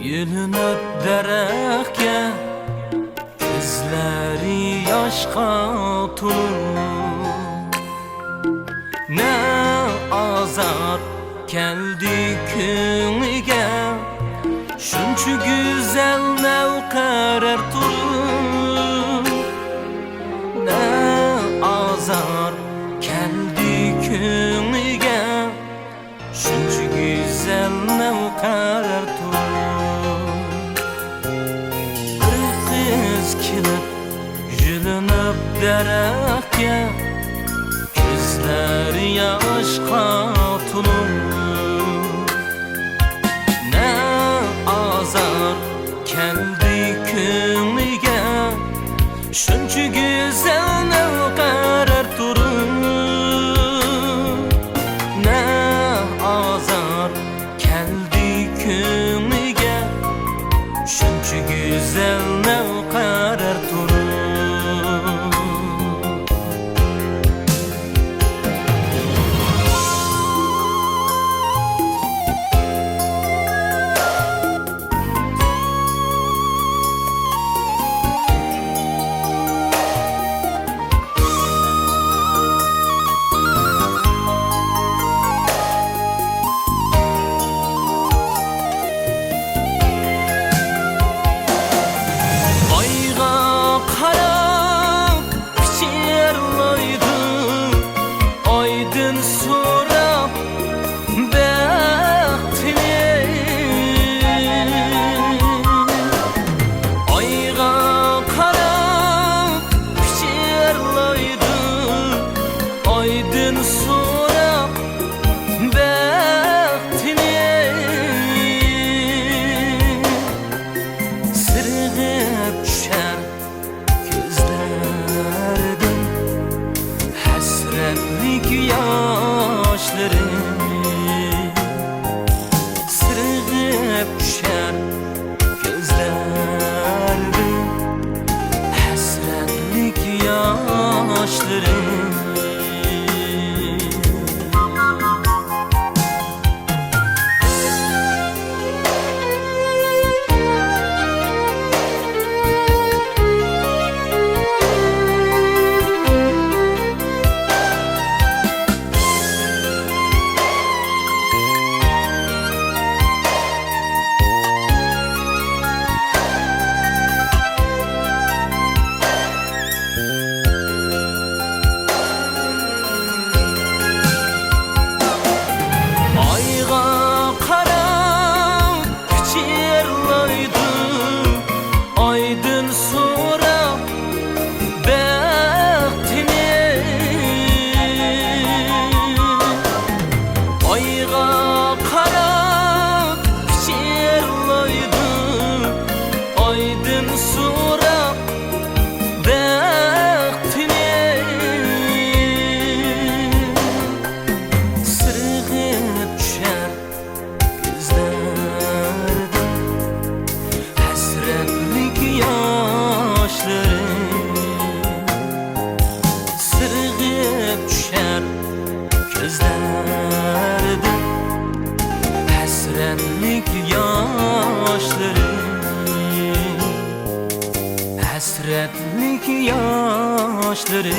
Yülünüp derekke gözleri yaşqa tulur. Ne azar keldi künüge, şunçu güzel nevkarer turur. Ne azar keldi künüge, şunçu güzel nevkarer turur. Yülünüp derekke gözleri yaşqa tulur. Ne azar keldi künüge, şunçu güzel nevkarer turur. Ne azar keldi künüge, şunçu güzel nevkarer turur. Sırğıp düşer gözlerdim, hasretlik yaşlarım. Gözlerdim hasretlik yaşlarım, hasretlik yaşlarım.